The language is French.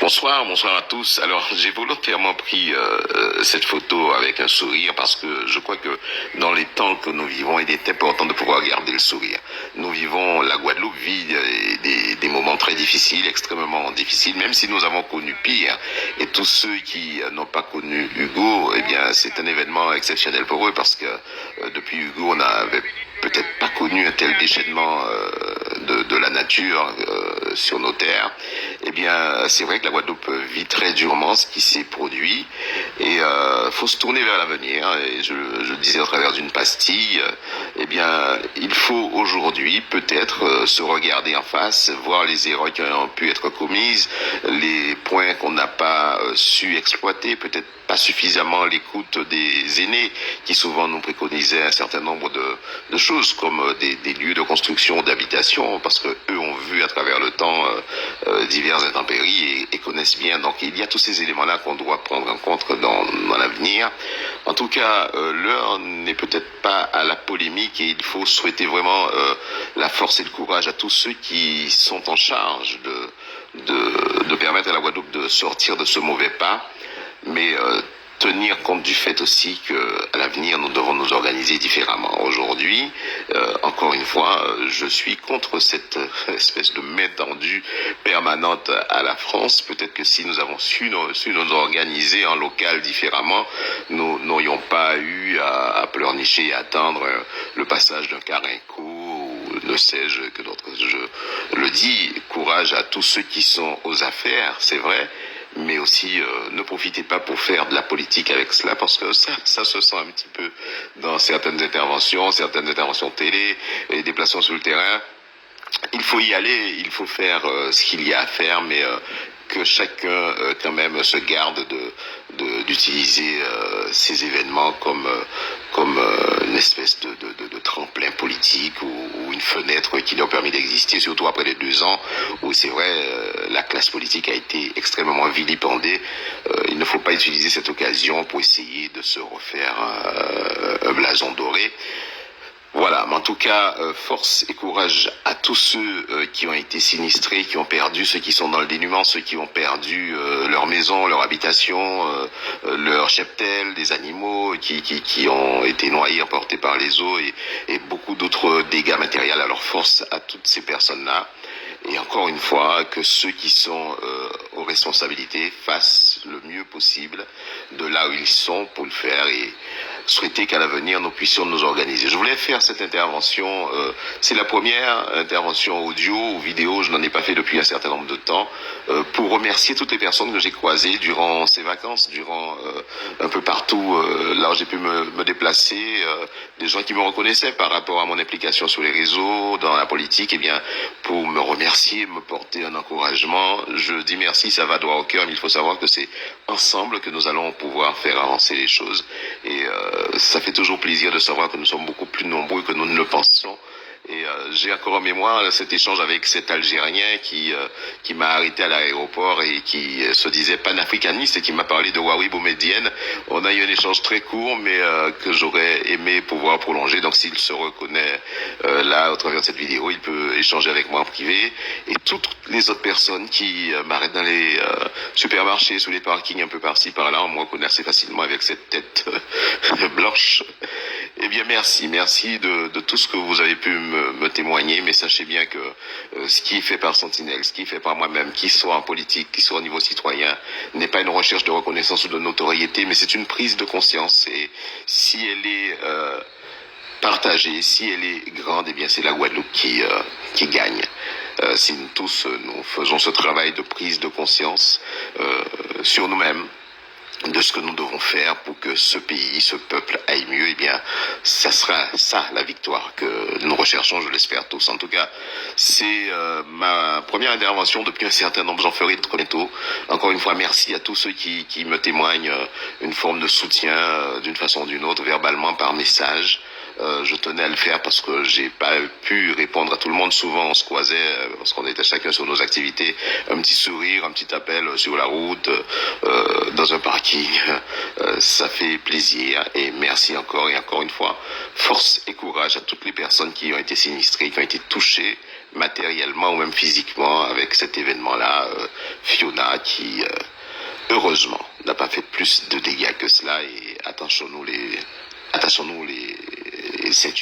Bonsoir, bonsoir à tous. Alors, j'ai volontairement pris cette photo avec un sourire parce que je crois que dans les temps que nous vivons, il est important de pouvoir garder le sourire. Nous vivons, la Guadeloupe vit des moments très difficiles, extrêmement difficiles, même si nous avons connu pire. Et tous ceux qui n'ont pas connu Hugo, eh bien, c'est un événement exceptionnel pour eux parce que depuis Hugo, on n'avait peut-être pas connu un tel déchaînement de la nature sur nos terres. Eh bien, c'est vrai que la Guadeloupe vit très durement ce qui s'est produit et faut se tourner vers l'avenir. Et je disais au travers d'une pastille, eh bien, il faut aujourd'hui peut-être se regarder en face, voir les erreurs qui ont pu être commises, les points qu'on n'a pas su exploiter, peut-être pas suffisamment l'écoute des aînés qui souvent nous préconisaient un certain nombre de choses comme des lieux de construction, d'habitation, parce que eux ont vu à travers le temps diverses intempéries et connaissent bien. Donc il y a tous ces éléments-là qu'on doit prendre en compte dans l'avenir. En tout cas, l'heure n'est peut-être pas à la polémique et il faut souhaiter vraiment la force et le courage à tous ceux qui sont en charge de permettre à la Guadeloupe de sortir de ce mauvais pas. Mais tenir compte du fait aussi qu'à l'avenir, nous devons nous organiser différemment. Aujourd'hui, encore une fois, je suis contre cette espèce de main tendue permanente à la France. Peut-être que si nous avons su nous organiser en local différemment, nous n'aurions pas eu à pleurnicher et attendre le passage d'un Carinco ou ne sais-je que d'autres. Je le dis, courage à tous ceux qui sont aux affaires, c'est vrai, mais aussi ne profitez pas pour faire de la politique avec cela parce que ça se sent un petit peu dans certaines interventions télé et des déplacements sur le terrain. Il faut y aller, il faut faire ce qu'il y a à faire, mais que chacun quand même se garde d'utiliser ces événements comme une espèce de tremplin politique ou une fenêtre qui leur permet d'exister, surtout après les 2 ans où c'est vrai la classe politique a été extrêmement vilipendée. Il ne faut pas utiliser cette occasion pour essayer de se refaire un blason doré. Voilà, mais en tout cas, force et courage à tous ceux qui ont été sinistrés, qui ont perdu, ceux qui sont dans le dénuement, ceux qui ont perdu leur maison, leur habitation, leur cheptel, des animaux qui ont été noyés, emportés par les eaux et beaucoup d'autres dégâts matériels. Alors force à toutes ces personnes-là. Et encore une fois, que ceux qui sont aux responsabilités fassent le mieux possible de là où ils sont pour le faire et souhaiter qu'à l'avenir, nous puissions nous organiser. Je voulais faire cette intervention, c'est la première intervention audio ou vidéo, je n'en ai pas fait depuis un certain nombre de temps, pour remercier toutes les personnes que j'ai croisées durant ces vacances, durant un peu partout là où j'ai pu me déplacer, des gens qui me reconnaissaient par rapport à mon implication sur les réseaux, dans la politique, eh bien, pour me remercier, me porter un encouragement. Je dis merci, ça va droit au cœur, mais il faut savoir que c'est ensemble que nous allons pouvoir faire avancer les choses. Et ça fait toujours plaisir de savoir que nous sommes beaucoup plus nombreux que nous ne le pensons. Et j'ai encore en mémoire cet échange avec cet Algérien qui m'a arrêté à l'aéroport et qui se disait panafricaniste et qui m'a parlé de Huawei Boumedienne. On a eu un échange très court, mais que j'aurais aimé pouvoir prolonger. Donc s'il se reconnaît là, au travers de cette vidéo, il peut échanger avec moi en privé. Et toutes les autres personnes qui m'arrêtent dans les supermarchés, sous les parkings, un peu par-ci, par-là, on me reconnaît assez facilement avec cette tête blanche. Eh bien, merci de tout ce que vous avez pu me témoigner, mais sachez bien que ce qui est fait par Sentinelle, ce qui est fait par moi-même, qu'il soit en politique, qu'il soit au niveau citoyen, n'est pas une recherche de reconnaissance ou de notoriété, mais c'est une prise de conscience. Et si elle est partagée, si elle est grande, eh bien c'est la Guadeloupe qui gagne. Si nous tous nous faisons ce travail de prise de conscience sur nous-mêmes, de ce que nous devons faire pour que ce pays, ce peuple aille mieux, eh bien, ça sera ça la victoire que nous recherchons, je l'espère tous. En tout cas, c'est ma première intervention depuis un certain nombre, j'en ferai très bientôt. Encore une fois, merci à tous ceux qui me témoignent une forme de soutien d'une façon ou d'une autre, verbalement, par message. Je tenais à le faire parce que j'ai pas pu répondre à tout le monde. Souvent, on se croisait parce qu'on était chacun sur nos activités. Un petit sourire, un petit appel sur la route, dans un parking. Ça fait plaisir et merci encore et encore une fois. Force et courage à toutes les personnes qui ont été sinistrées, qui ont été touchées matériellement ou même physiquement avec cet événement-là. Fiona qui, heureusement, n'a pas fait plus de dégâts que cela et attachons-nous les ceintures.